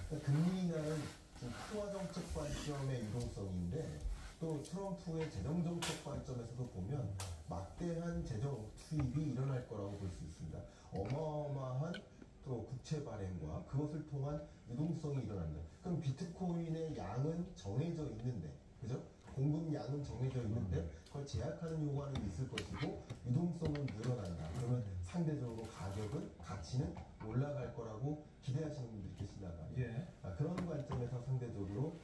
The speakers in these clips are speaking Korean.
그러니까 금리 인하는 통화 정책 관점의 유동성인데 또 트럼프의 재정 정책 관점에서도 보면 막대한 재정 투입이 일어날 거라고 볼 수 있습니다. 어마어마한 또 국채 발행과 그것을 통한 유동성이 일어난다. 그럼 비트코인의 양은 정해져 있는데, 그죠? 공급량은 정해져 있는데 그걸 제약하는 요구하는 게 있을 것이고 유동성은 늘어난다. 그러면 상대적으로 가치는 올라갈 거라고 기대하시는 분들이 계신단 말이에요. 예. 그런 관점에서 상대적으로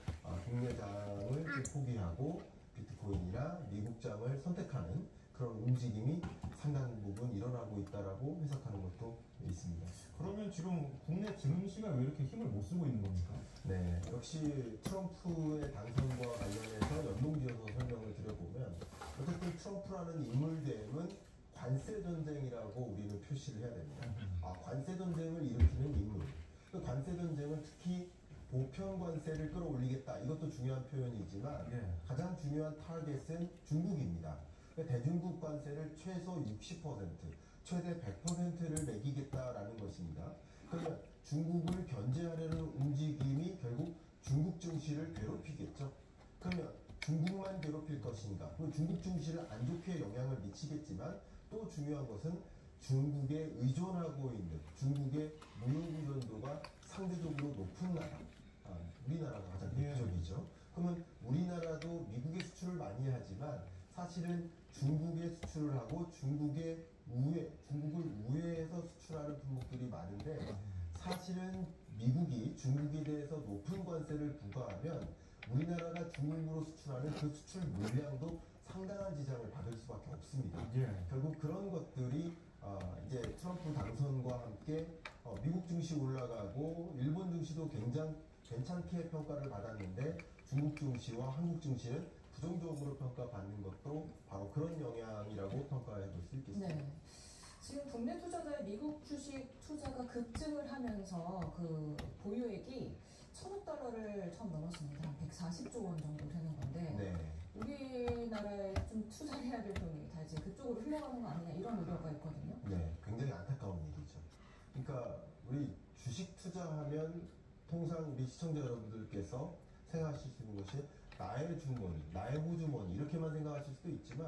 국내장을 포기하고 비트코인이나 미국장을 선택하는 그런 움직임이 상당 부분 일어나고 있다라고 해석하는 것도 있습니다. 그러면 지금 국내 증시가 왜 이렇게 힘을 못 쓰고 있는 겁니까? 네, 역시 트럼프의 당선과 관련해서 연동지어서 설명을 드려보면 어쨌든 트럼프라는 인물 대행은 관세 전쟁이라고 우리는 표시를 해야 됩니다. 관세 전쟁을 일으키는 인물. 그 관세 전쟁은 특히 보편 관세를 끌어올리겠다. 이것도 중요한 표현이지만 가장 중요한 타겟은 중국입니다. 대중국 관세를 최소 60%, 최대 100%를 매기겠다라는 것입니다. 그러면 중국을 견제하려는 움직임이 결국 중국 증시를 괴롭히겠죠. 그러면 중국만 괴롭힐 것인가? 그럼 중국 증시를 안 좋게 영향을 미치겠지만 또 중요한 것은 중국에 의존하고 있는 중국의 무역 의존도가 상대적으로 높은 나라. 우리나라가 가장 대표적이죠. 그러면 우리나라도 미국에 수출을 많이 하지만 사실은 중국에 수출을 하고 중국을 우회해서 수출하는 품목들이 많은데 사실은 미국이 중국에 대해서 높은 관세를 부과하면 우리나라가 중국으로 수출하는 그 수출 물량도 상당한 지장을 받을 수밖에 없습니다. 결국 그런 것들이 이제 트럼프 당선과 함께 미국 증시 올라가고 일본 증시도 굉장히 괜찮게 평가를 받았는데 중국 증시와 한국 증시는 부정적으로 평가받는 것도 바로 그런 영향이라고 평가해 볼 수 있겠습니다. 네. 지금 국내 투자자의 미국 주식 투자가 급증을 하면서 그 보유액이 1,000억 달러를 처음 넘었습니다. 한 140조 원 정도 되는 건데 우리나라에 좀 투자를 해야 될 돈이 다 이제 그쪽으로 흘러가는 거 아니냐 이런 우려가 있거든요. 네, 굉장히 안타까운 일이죠. 그러니까 우리 주식 투자하면 통상 우리 시청자 여러분들께서 생각하실 수 있는 것이 나의 주머니, 나의 호주머니 이렇게만 생각하실 수도 있지만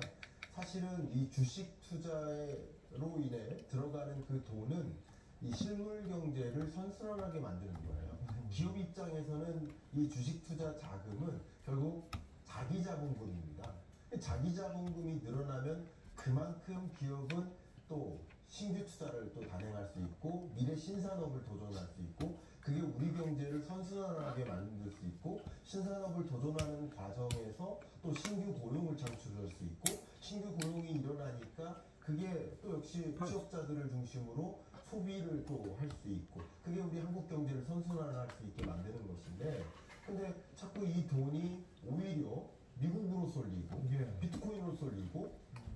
사실은 이 주식 투자로 인해 들어가는 그 돈은 이 실물 경제를 선순환하게 만드는 거예요. 기업 입장에서는 이 주식 투자 자금은 결국 자기 자본금입니다. 자기 자본금이 늘어나면 그만큼 기업은 또 신규 투자를 또 단행할 수 있고 미래 신산업을 도전할 수 있고 그게 우리 경제를 선순환하게 만들 수 있고 신산업을 도전하는 과정에서 또 신규 고용을 창출할 수 있고 신규 고용이 일어나니까 그게 또 역시 취업자들을 중심으로 소비를 또 할 수 있고 그게 우리 한국 경제를 선순환할 수 있게 만드는 것인데 근데 자꾸 이 돈이 오히려 미국으로 쏠리고 비트코인으로 쏠리고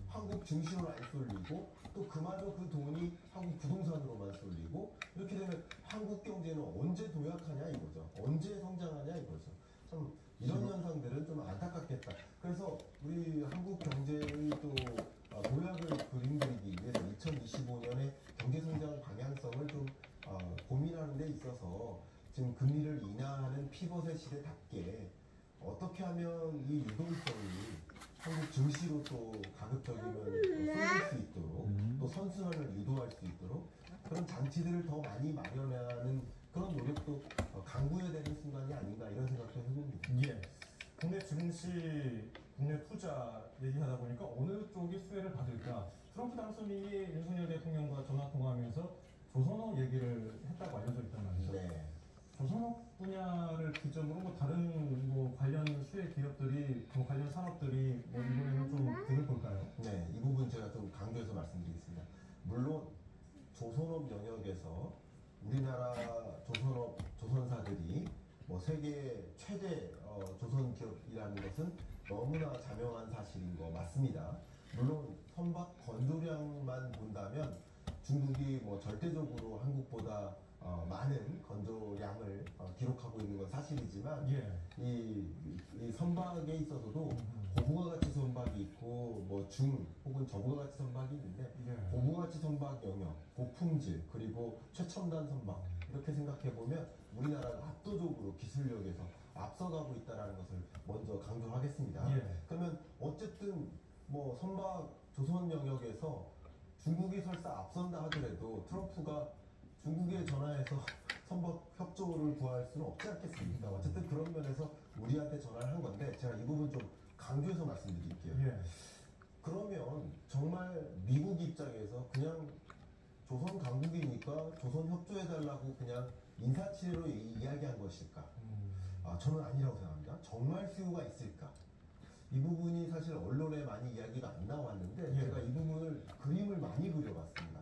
한국 증시로 안 쏠리고 또 그마저 그 돈이 한국 부동산으로만 쏠리고 이렇게 되면 한국 경제는 언제 도약하냐 이거죠. 언제 성장하냐 이거죠. 참 이런 현상들은 좀 안타깝겠다. 그래서 우리 한국 경제의 또 도약을 그림그리기 위해서 2025년에 경제성장 방향성을 좀 고민하는 데 있어서 지금 금리를 인하하는 피벗의 시대답게 어떻게 하면 이 유동성이 한국 증시로 또 가급적이면 쏠릴 수 있도록 또 선순환을 유도할 수 있도록 그런 장치들을 더 많이 마련하는 그런 노력도 강구해야 되는 순간이 아닌가 이런 생각도 해봅니다. 국내 증시, 국내 투자 얘기하다 보니까 어느 쪽이 수혜를 받을까? 트럼프 당선인이 윤석열 대통령과 전화 통화하면서 조선업 얘기를 했다고 알려져 있단 말이죠. 조선업 분야를 기점으로 다른 관련 수혜 기업들이 관련 산업들이 이번에는 좀 등을 볼까요? 네, 이 부분 제가 좀 강조해서 말씀드리겠습니다. 물론 조선업 영역에서 우리나라 조선사들이 세계 최대 조선 기업이라는 것은 너무나 자명한 사실인 거 맞습니다. 물론 선박 건조량만 본다면 중국이 절대적으로 한국보다 많은 건조량을 기록하고 있는 건 사실이지만 이 선박에 있어서도 고부가가치 선박이 있고 혹은 저부가가치 선박이 있는데 고부가치 선박 영역, 고품질 그리고 최첨단 선박 이렇게 생각해 보면 우리나라가 압도적으로 기술력에서 앞서가고 있다는 것을 먼저 강조하겠습니다. 예. 그러면 어쨌든 뭐 선박 조선 영역에서 중국이 설사 앞선다 하더라도 트럼프가 중국에 전화해서 선박 협조를 구할 수는 없지 않겠습니까? 어쨌든 그런 면에서 우리한테 전화를 한 건데 제가 이 부분 좀 강조해서 말씀드릴게요. 예. 그러면 정말 미국 입장에서 그냥 조선 강국이니까 조선 협조해달라고 그냥 인사치레로 이야기한 것일까? 저는 아니라고 생각합니다. 정말 수요가 있을까? 이 부분이 사실 언론에 많이 이야기가 안 나왔는데 예. 제가 이 부분을 그림을 많이 그려봤습니다.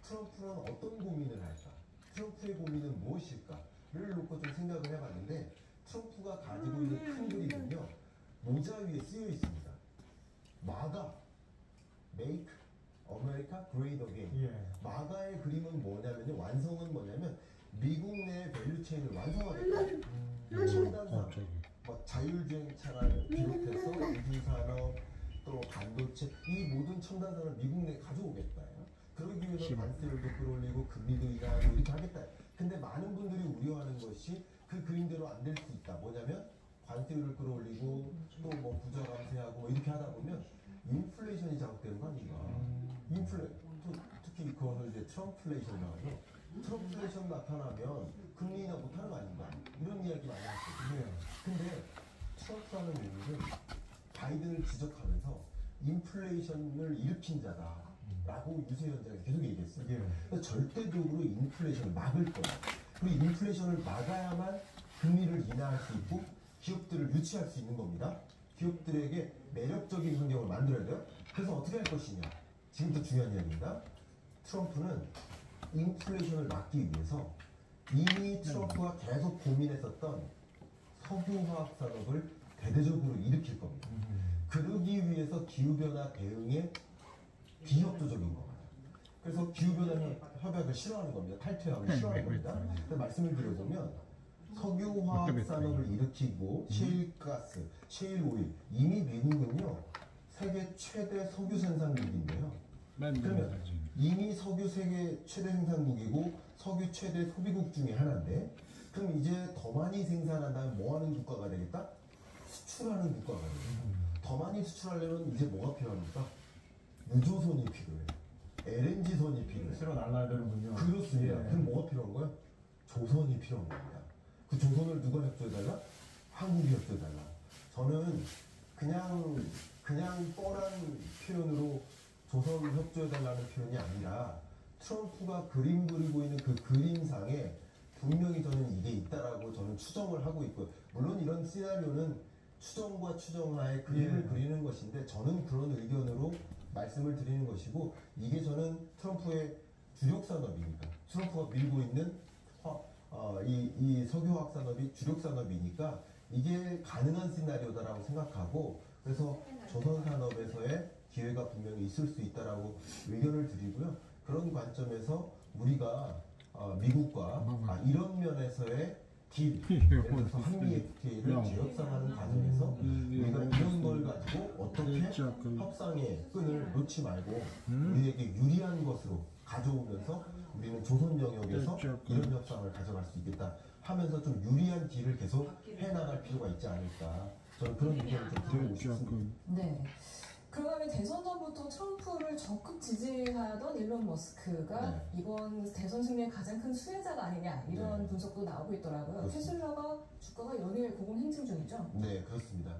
트럼프는 어떤 고민을 할까? 트럼프의 고민은 무엇일까?를 놓고 좀 생각을 해봤는데 트럼프가 가지고 있는 큰 그림은요. 모자 위에 쓰여 있습니다. 마가 Make America Great Again. 예. 마가의 그림은 뭐냐면요. 완성은 뭐냐면 미국 내 밸류체인을 완성하겠다. 첨단산, 뭐 자율주행차를 비롯해서 우주산업, 또 반도체 이 모든 첨단산을 미국 내에 가져오겠다요. 그러기 위해서 관세율도 끌어올리고 금리도 인하하고 이렇게 하겠다. 근데 많은 분들이 우려하는 것이 그 그림대로 안 될 수 있다. 뭐냐면 관세율을 끌어올리고 또 뭐 부자 감세하고 뭐 이렇게 하다 보면 인플레이션이 자극되는 거 아닌가. 특히 그것을 이제 트럼플레이션이라고 하죠. 트럼플레이션 나타나면 금리 인하 못하는 거 아닌가. 이런 이야기 많이 하거든요. 근데 트럼프라는 인물은 바이든을 지적하면서 인플레이션을 일으킨 자다라고 유세 현장에서 계속 얘기했어요. 그래서 절대적으로 인플레이션을 막을 거야. 그리고 인플레이션을 막아야만 금리를 인하할 수 있고 기업들을 유치할 수 있는 겁니다. 기업들에게 매력적인 환경을 만들어야 돼요. 그래서 어떻게 할 것이냐. 지금부터 중요한 이야기입니다. 트럼프는 인플레이션을 막기 위해서 이미 트럼프가 계속 고민했었던 석유화학 산업을 대대적으로 일으킬 겁니다. 그러기 위해서 기후변화 대응에 비협조적인 겁니다. 그래서 기후변화 협약을 싫어하는 겁니다. 탈퇴하고 싫어하는 겁니다. 그래서 말씀을 드려보면 석유화학 산업을 일으키고 셰일가스, 셰일오일 이미 미국은요 세계 최대 석유 생산국인데요. 그러면 이미 석유 세계 최대 생산국이고 석유 최대 소비국 중에 하나인데 그럼 이제 더 많이 생산한다면 뭐 하는 국가가 되겠다? 수출하는 국가가 되겠다. 더 많이 수출하려면 이제 뭐가 필요합니까? 무조선이 필요해요. LNG선이 필요해요. 실어 날라야 되는군요. 그렇습니다. 예. 그럼 뭐가 필요한 거예요? 조선이 필요한 겁니다. 그 조선을 누가 협조해달라? 한국이 협조해달라. 저는 그냥 뻔한 표현으로 조선을 협조해달라는 표현이 아니라 트럼프가 그림 그리고 있는 그 그림상에 분명히 저는 이게 있다라고 저는 추정을 하고 있고요. 물론 이런 시나리오는 추정과 추정하에 그림을 그리는 것인데 저는 그런 의견으로 말씀을 드리는 것이고 이게 저는 트럼프의 주력 산업이니까 트럼프가 밀고 있는 이 석유화학 산업이 주력 산업이니까 이게 가능한 시나리오다라고 생각하고 그래서 조선 산업에서의 기회가 분명히 있을 수 있다라고 의견을 드리고요. 그런 관점에서 우리가 미국과 이런 면에서의 딜, 예를 들어서 한미 FTA를 재협상하는 과정에서 우리가 이런 걸 가지고 어떻게 협상의 끈을 놓지 말고 우리에게 유리한 것으로 가져오면서 우리는 조선 영역에서 이런 협상을 가져갈 수 있겠다 하면서 좀 유리한 딜을 계속 해나갈 필요가 있지 않을까 저는 그런 의견을 좀 드리고 싶습니다. 네. 그러면 대선 전부터 트럼프를 적극 지지하던 일론 머스크가 이번 대선 승리의 가장 큰 수혜자가 아니냐 이런 분석도 나오고 있더라고요. 그렇습니다. 테슬라가 주가가 연일 고공 행진 중이죠. 네, 그렇습니다.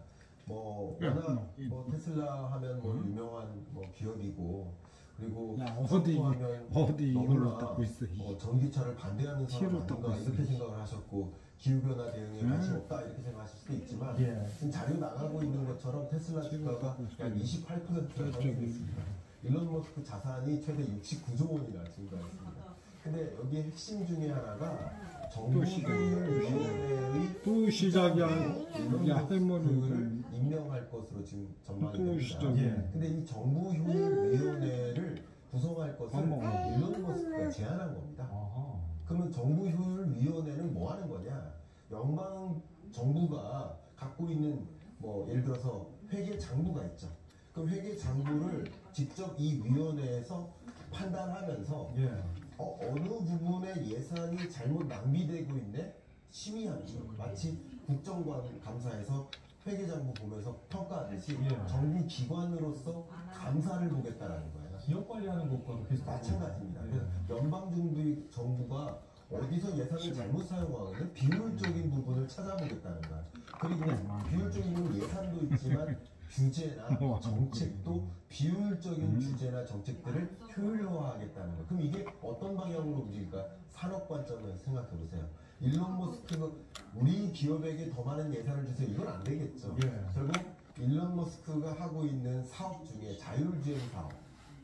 뭐 워낙 뭐 테슬라 하면 뭐 유명한 뭐 기업이고 그리고 어디 이걸로 너무나 듣고 있어. 전기차를 반대하는 사람 키로 듣고 아닌가 이렇게 있어. 생각을 하셨고 기후변화 대응에 관심 없다 이렇게 생각하실 수도 있지만 예. 지금 자료 나가고 있는 것처럼 테슬라 주가가 약 28%가 상승했습니다. 일론 머스크 자산이 최대 69조 원이나 증가했습니다. 근데 여기에 핵심 중에 하나가 정부위원회의 또 시작이야. 일론 야, 머스크를 해머니는 임명할 것으로 지금 전망이 또 됩니다. 시작이야. 근데 이 정부효율위원회를 구성할 것을 일론 머스크가 제안한 겁니다. 아하. 그러면 정부효율위원회는 뭐 하는 거냐? 연방 정부가 갖고 있는 뭐 예를 들어서 회계 장부가 있죠. 그 회계 장부를 직접 이 위원회에서 판단하면서 예. 어느 부분에 예산이 잘못 낭비되고 있네? 심의하는 거예요. 마치 국정감사에서 회계장부 보면서 평가하듯이 예. 정부 기관으로서 감사를 보겠다라는 거예요. 기업 관리하는 것과도 비슷한 마찬가지입니다. 예. 그래서 연방정부가 어디서 예산을 잘못 사용하거나 비효율적인 부분을 찾아보겠다는 거예요. 그리고 비효율적인 부분 예산도 있지만 규제나 정책도 비효율적인 규제나 정책들을 효율화하겠다는 거예요. 그럼 이게 어떤 방향으로 움직일까? 산업 관점에서 생각해 보세요. 일론 머스크가 우리 기업에게 더 많은 예산을 주세요. 이건 안 되겠죠. 예. 결국 일론 머스크가 하고 있는 사업 중에 자율주행 사업,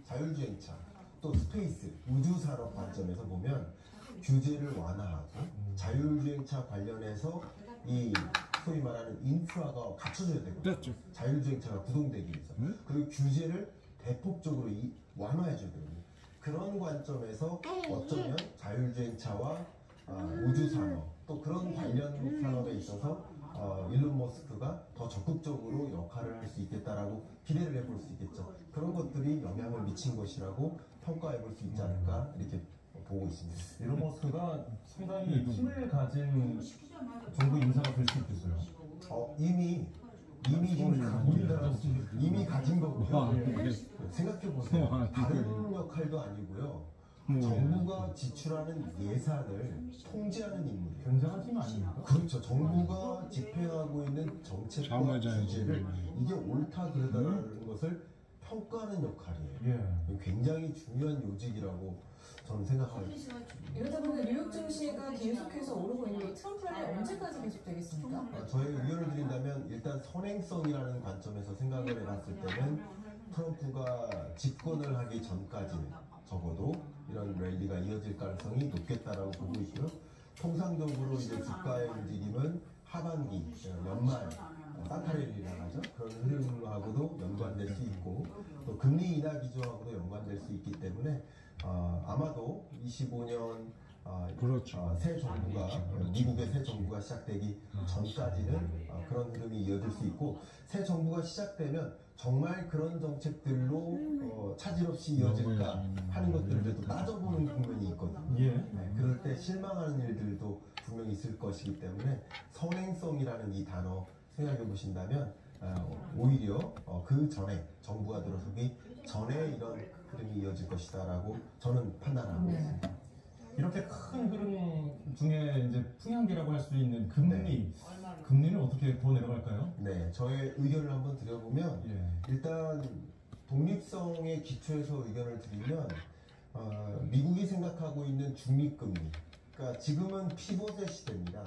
자율주행차, 또 스페이스, 우주산업 관점에서 보면 규제를 완화하고 자율주행차 관련해서 이 소위 말하는 인프라가 갖춰져야 되거든요. 됐죠. 자율주행차가 구동되기 위해서. 그리고 규제를 대폭적으로 완화해줘야 되거든요. 그런 관점에서 어쩌면 자율주행차와 우주산업 또 그런 관련 산업에 있어서 일론 머스크가 더 적극적으로 역할을 할 수 있겠다라고 기대를 해볼 수 있겠죠. 그런 것들이 영향을 미친 것이라고 평가해볼 수 있지 않을까 이렇게 보고 있습니다. 일론 머스크가 상당히 힘을 가진 정부 인사가 될 수 있겠어요. 이미 이미 가진 거고요. 생각해 보세요. 다른 역할도 아니고요. 정부가 지출하는 예산을 통제하는 인물이에요. 굉장한 힘 아닙니까? 그렇죠. 정부가 집행하고 있는 정책과 규제를 이게 옳다 그러다라는 것을 평가하는 역할이에요. 예. 굉장히 중요한 요직이라고 저는 생각합니다. 이러다 보면 뉴욕 증시가 계속해서 오르고 있는데 트럼프 랄리 언제까지 계속되겠습니까? 저의 의견을 드린다면 일단 선행성이라는 관점에서 생각을 해봤을 때는 트럼프가 집권을 하기 전까지는 적어도 이런 랠리가 이어질 가능성이 높겠다라고 보고 있고요. 통상적으로 이제 주가의 움직임은 하반기, 연말 산타랠리라고 하죠. 그런 흐름하고도 연관될 수 있고 또 금리 인하 기조하고도 연관될 수 있기 때문에 아마도 25년 그렇죠. 새 정부가 미국의 새 정부가 시작되기 전까지는 그런 흐름이 이어질 수 있고 새 정부가 시작되면 정말 그런 정책들로 차질 없이 이어질까 하는 것들을 또 따져보는 국면이 있거든요. 예. 네, 그럴 때 실망하는 일들도 분명히 있을 것이기 때문에 선행성이라는 이 단어 생각해 보신다면 오히려 그 전에 정부가 들어서기 전에 이런 흐름이 이어질 것이다라고 저는 판단하고 있습니다. 이렇게 큰 흐름 중에 이제 풍향기라고 할 수 있는 금리, 네. 금리는 어떻게 더 내려갈까요? 네, 저의 의견을 한번 드려보면 예. 일단 독립성의 기초에서 의견을 드리면 미국이 생각하고 있는 중립금리, 그러니까 지금은 피벗의 시대입니다.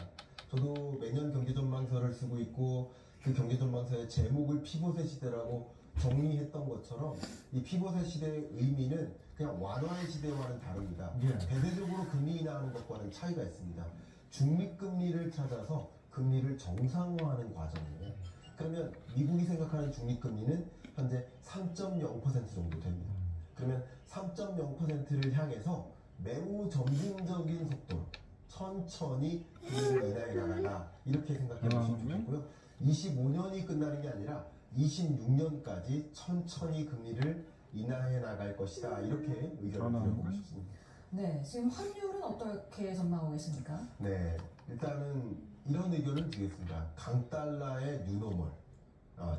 저도 매년 경제전망서를 쓰고 있고 그 경제전망서의 제목을 피벗의 시대라고 정리했던 것처럼 이 피벗의 시대의 의미는 그냥 완화의 시대와는 다릅니다. 예. 대대적으로 금리 인하하는 것과는 차이가 있습니다. 중립금리를 찾아서 금리를 정상화하는 과정이에요. 그러면 미국이 생각하는 중립금리는 현재 3.0% 정도 됩니다. 그러면 3.0%를 향해서 매우 점진적인 속도로 천천히 금리를 인하해 나간다 이렇게 생각해 보시면 좋겠고요. 25년이 끝나는 게 아니라 26년까지 천천히 금리를 인하해 나갈 것이다 이렇게 의견을 드려보고 싶습니다. 네, 지금 환율은 어떻게 전망하고 계십니까? 네, 일단은 이런 의견을 드리겠습니다. 강달러의 뉴노멀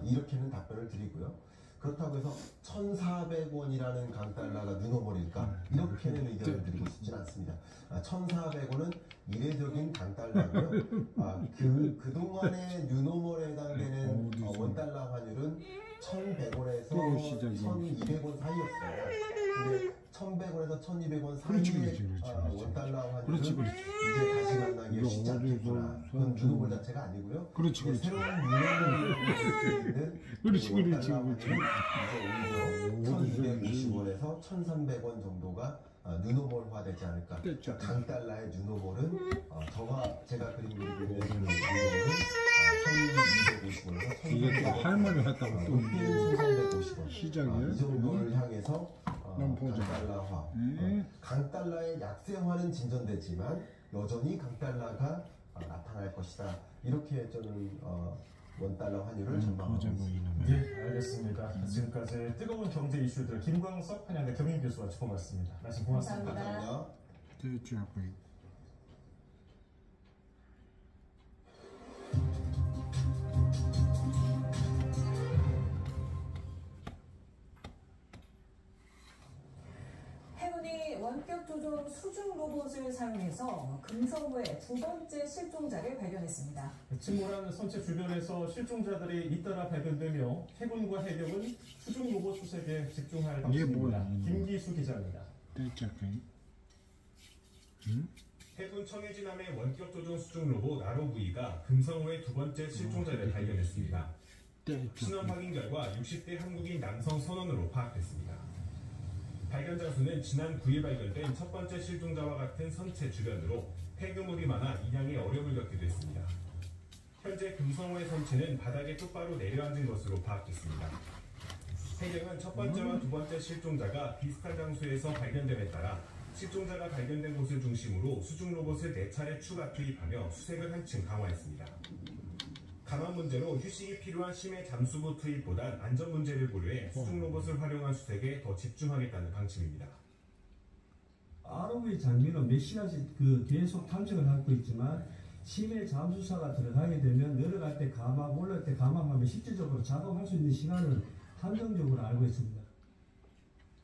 이렇게는 답변을 드리고요. 그렇다고 해서 1,400원이라는 강달러가 뉴노멀일까? 이렇게는 의견을 드리고 싶진 않습니다. 1,400원은 이례적인 강달러고요. 그동안의 뉴노멀에 해당되는 원달러 환율은 1,100원에서 1,200원 사이였어요. 근데 1,100원에서 1,200원 사이의 원달러 환율은 이제 다시 만나기가 쉽지 않겠구나. 그건 뉴노멀 자체가 아니고요. 새로운 뉴노멀을 있는 원달러 환율은 이제 오히려 1,250원에서 1,300원 정도가 뉴노멀화 되지 않을까. 그러니까 강달러의 뉴노멀은 제가 그리고 있는 뉴노멀은 1,250원에서 이게 할머니 했다고 또 1,350원 시작이에요? 이 정도를 향해서 보자. 강달러화 강달러의 약세화는 진전되지만 여전히 강달러가 나타날 것이다 이렇게 저는 원달러 환율을 전망하고 있습니다. 예, 알겠습니다. 지금까지 뜨거운 경제 이슈들 김광석 한양대 경영 교수와 짚어봤습니다. 말씀 고맙습니다. 감사합니다. 감사합니다. 됐죠. 조종 수중 로봇을 사용해서 금성호의 두 번째 실종자를 발견했습니다. 침몰한 선체 주변에서 실종자들이 잇따라 발견되며 해군과 해경은 수중 로봇 수색에 집중할 이게 방침입니다. 뭐야? 김기수 기자입니다. 떼짝이. 응? 해군 청해진함의 원격 조종 수중 로봇 ROV가 금성호의 두 번째 실종자를 발견했습니다. 신원 확인 결과 60대 한국인 남성 선원으로 파악됐습니다. 발견 장소는 지난 9일 발견된 첫 번째 실종자와 같은 선체 주변으로 폐기물이 많아 인양에 어려움을 겪기도 했습니다. 현재 금성호의 선체는 바닥에 똑바로 내려앉은 것으로 파악됐습니다. 해경은 첫 번째와 두 번째 실종자가 비슷한 장소에서 발견됨에 따라 실종자가 발견된 곳을 중심으로 수중 로봇을 4차례 추가 투입하며 수색을 한층 강화했습니다. 감압 문제로 휴식이 필요한 심해 잠수부 투입보단 안전 문제를 고려해 수중 로봇을 활용한 수색에 더 집중하겠다는 방침입니다. ROV 장비는 몇 시간씩 계속 탐색을 하고 있지만 심해 잠수사가 들어가게 되면 내려갈 때 감압, 올라갈 때 감압하면 실질적으로 작업할 수 있는 시간은 한정적으로 알고 있습니다.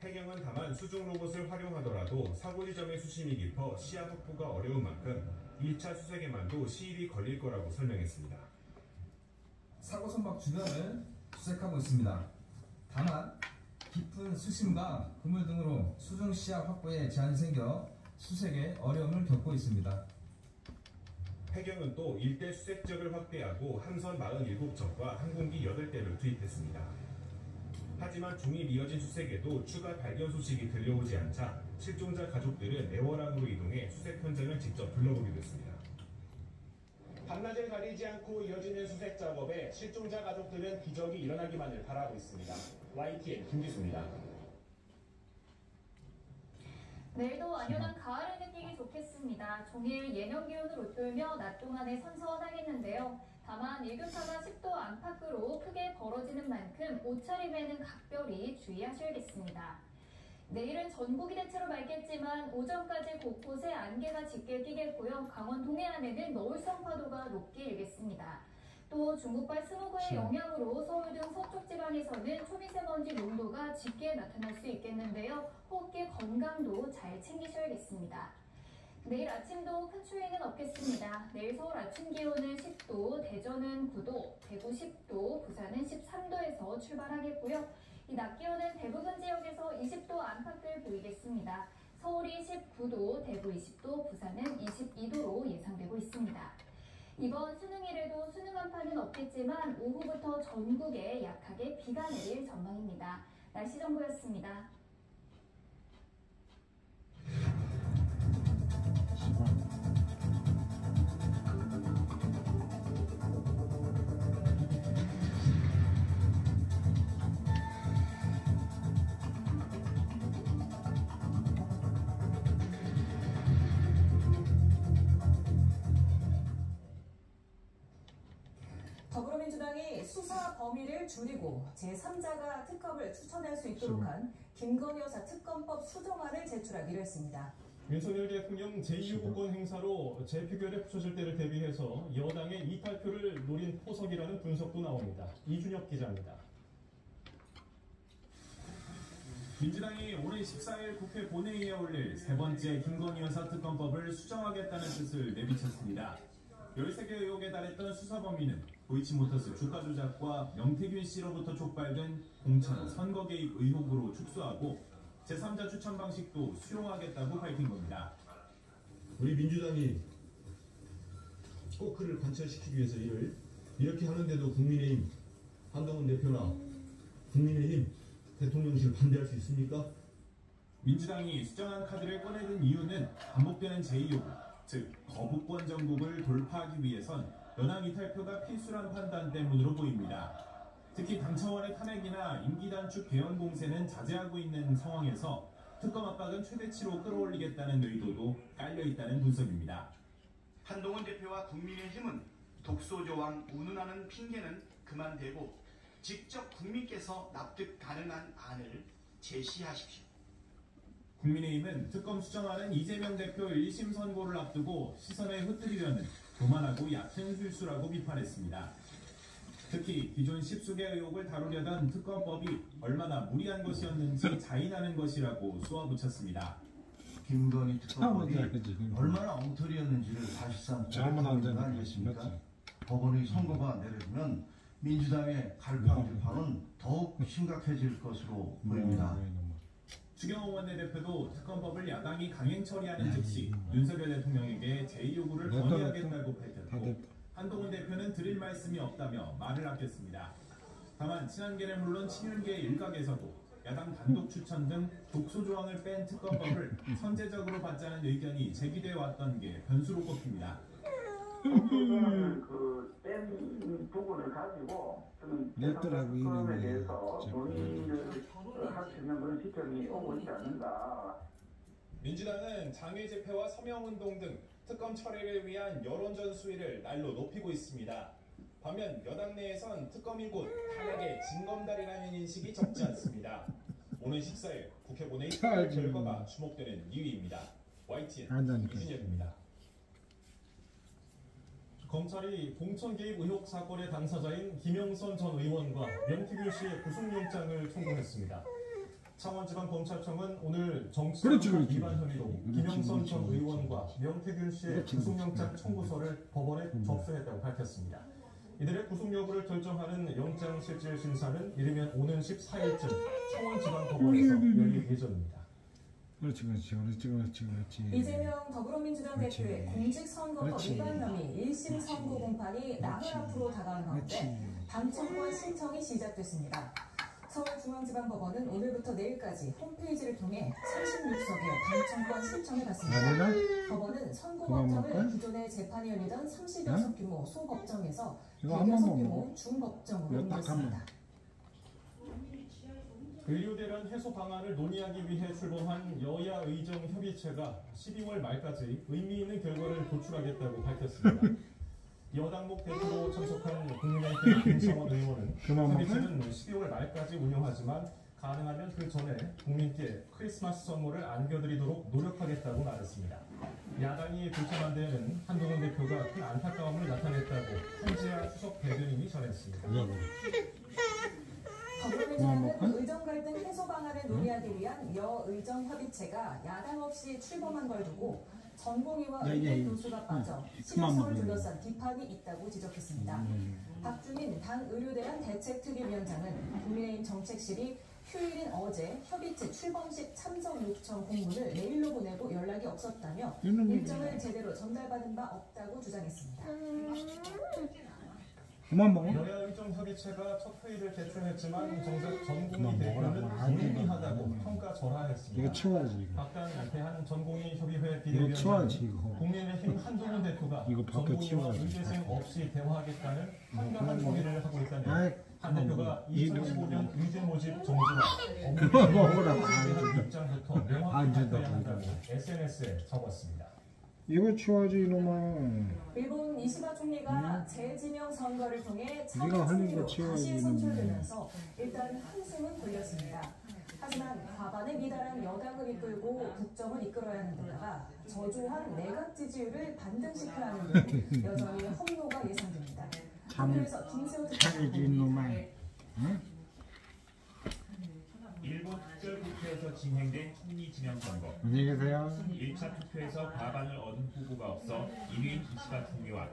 해경은 다만 수중 로봇을 활용하더라도 사고 지점의 수심이 깊어 시야 확보가 어려운 만큼 1차 수색에만도 시일이 걸릴 거라고 설명했습니다. 사고 선박 주변을 수색하고 있습니다. 다만 깊은 수심과 그물 등으로 수중 시야 확보에 제한이 생겨 수색에 어려움을 겪고 있습니다. 해경은 또 일대 수색 지역을 확대하고 함선 47척과 항공기 8대를 투입했습니다. 하지만 중일 이어진 수색에도 추가 발견 소식이 들려오지 않자 실종자 가족들은 애월항으로 이동해 수색 현장을 직접 둘러보기도 했습니다. 밤낮을 가리지 않고 이어지는 수색 작업에 실종자 가족들은 기적이 일어나기만을 바라고 있습니다. YTN 김기수입니다. 내일도 완연한 가을을 느끼기 좋겠습니다. 종일 예년 기온을 웃돌며 낮 동안에 선선하겠는데요. 다만 일교차가 10도 안팎으로 크게 벌어지는 만큼 옷차림에는 각별히 주의하셔야겠습니다. 내일은 전국이 대체로 맑겠지만 오전까지 곳곳에 안개가 짙게 끼겠고요. 강원 동해안에는 노을성 파도가 높게 일겠습니다. 또 중국발 스모그의 영향으로 서울 등 서쪽 지방에서는 초미세먼지 농도가 짙게 나타날 수 있겠는데요. 호흡기 건강도 잘 챙기셔야겠습니다. 내일 아침도 큰 추위는 없겠습니다. 내일 서울 아침 기온은 10도, 대전은 9도, 대구 10도, 부산은 13도에서 출발하겠고요. 이 낮 기온은 대부분 지역에서 20도 안팎을 보이겠습니다. 서울이 19도, 대구 20도, 부산은 22도로 예상되고 있습니다. 이번 수능일에도 수능 한파는 없겠지만 오후부터 전국에 약하게 비가 내릴 전망입니다. 날씨 정보였습니다. 더불어민주당이 수사 범위를 줄이고 제3자가 특검을 추천할 수 있도록 한 김건희 여사 특검법 수정안을 제출하기로 했습니다. 윤석열 대통령 제2후보권 행사로 재표결에 붙여질 때를 대비해서 여당의 이탈표를 노린 포석이라는 분석도 나옵니다. 이준혁 기자입니다. 민주당이 오는 14일 국회 본회의에 올릴 세 번째 김건희 여사 특검법을 수정하겠다는 뜻을 내비쳤습니다. 13개 의혹에 달했던 수사 범위는 도이치모터스 주가 조작과 명태균 씨로부터 촉발된 공천 선거 개입 의혹으로 축소하고 제3자 추천 방식도 수용하겠다고 밝힌 겁니다. 우리 민주당이 꼭 그를 관철시키기 위해서 이렇게 하는데도 국민의힘 한동훈 대표나 국민의힘 대통령실 반대할 수 있습니까? 민주당이 수정안 카드를 꺼내든 이유는 반복되는 제2요구, 즉 거부권 정국을 돌파하기 위해선 여당 이탈표가 필수란 판단 때문으로 보입니다. 특히 당 차원의 탄핵이나 임기 단축 개헌 공세는 자제하고 있는 상황에서 특검 압박은 최대치로 끌어올리겠다는 의도도 깔려있다는 분석입니다. 한동훈 대표와 국민의힘은 독소조항 운운하는 핑계는 그만대고 직접 국민께서 납득 가능한 안을 제시하십시오. 국민의힘은 특검 수정안은 이재명 대표 1심 선고를 앞두고 시선에 흩뜨리려는 교만하고 얕은 실수라고 비판했습니다. 특히 기존 10수개 의혹을 다루려던 특검법이 얼마나 무리한 것이었는지 자인하는 것이라고 쏘아붙였습니다. 김건희 특검법이 그치. 얼마나 엉터리였는지를 사실상 잘못 안 보여주는 거 되는 아니겠습니까? 거지. 법원의 선고가 내려지면 민주당의 갈팡질팡은 더욱 심각해질 것으로 보입니다. 추경호 원내대표도 특검법을 야당이 강행 처리하는 즉시 윤석열 대통령에게 제2요구를 건의하겠다고 밝혔고, 한동훈 대표는 드릴 말씀이 없다며 말을 아꼈습니다. 다만 친한계는 물론 친윤계 일각에서도 야당 단독 추천 등 독소 조항을 뺀 특검법을 선제적으로 받자는 의견이 제기돼 왔던 게 변수로 꼽힙니다. 뺀 부분을 가지고 냈더라고 특검에 대해서 논의를 할 수 있는 그런 시점이 오고 있지 않는가. 민주당은 장외 집회와 서명운동 등 특검 처리를 위한 여론전 수위를 날로 높이고 있습니다. 반면 여당 내에선 특검인 곳 탄핵의 징검다리라는 인식이 적지 않습니다. 오는 14일 국회 본회의 투표 결과가 주목되는 2위입니다. YTN 이준혁입니다. 검찰이 공천 개입 의혹 사건의 당사자인 김영선 전 의원과 명태균 씨의 구속영장을 청구했습니다. 창원지방검찰청은 오늘 정치자금법 위반 혐의로 김영선 전 의원과 명태균 씨의 구속영장 청구서를 법원에 접수했다고 밝혔습니다. 이들의 구속 여부를 결정하는 영장실질심사는 이르면 오는 14일쯤 창원지방법원에서 열릴 예정입니다. 그렇지. 이재명 더불어민주당 대표의 공직선거법 위반 혐의 1심 선고 공판이 나흘 앞으로 다가온 가운데 방청권 신청이 시작됐습니다. 서울중앙지방법원은 오늘부터 내일까지 홈페이지를 통해 36석의 방청권 신청을 받습니다. 법원은 선고 법정을 기존의 재판이 열리던 30여 석 규모 소법정에서 100여 석 규모 중법정으로 옮겼습니다. 의료대란 해소 방안을 논의하기 위해 출범한 여야 의정 협의체가 12월 말까지 의미 있는 결과를 도출하겠다고 밝혔습니다. 여당목 대표로 참석한 국민의힘 김성원 의원은 협의체는 12월 말까지 운영하지만 가능하면 그 전에 국민께 크리스마스 선물을 안겨드리도록 노력하겠다고 말했습니다. 야당이 불참한 데에는 한동훈 대표가 큰 안타까움을 나타냈다고 한지아 수석 대변인이 전했습니다. 더불어민주당은 의정 갈등 해소 방안을 논의하기 위한 여의정 협의체가 야당 없이 출범한 걸 두고 전공의와 의견 교수가 빠져 신화성을 둘러싼 비판이 있다고 지적했습니다. 박주민 당 의료대란 대책특위위원장은 국민의힘 정책실이 휴일인 어제 협의체 출범식 참석 요청 공문을 메일로 보내고 연락이 없었다며 일정을 제대로 전달받은 바 없다고 주장했습니다. 여야 의정 협의체가 첫 회의를 개최했지만 정작 전공의 대표는 무의미하다고 평가절하했습니다. 이거 치워야지. 박당 대한전공의 협의회 비대위원장은 국민의힘 한동훈 대표가 전공의와 의대생 없이 대화하겠다는 한강한 동의를 하고 있다며 한 대표가 2015년 의대 모집 정지와 업무 입장부터 명확히 바꿔야 한다고 SNS에 적었습니다. 이거 치워야지 이놈아. 일본 이시바 총리가 재지명 선거를 통해 네가 할 일을 총리로 치워야지, 다시 선출되면서 일단 한숨은 돌렸습니다. 하지만 과반에 미달한 여당을 이끌고 국정을 이끌어야 하는 데다가 저조한 내각 지지율을 반등시켜야 하는 데는 여전히 험로가 예상됩니다. 한국에서 김세호 이놈아. 일본 특별국회에서 진행된 총리 지명 선거. 안녕히 계세요. 1차 투표에서 과반을 얻은 후보가 없어 1위인 이시바 총리와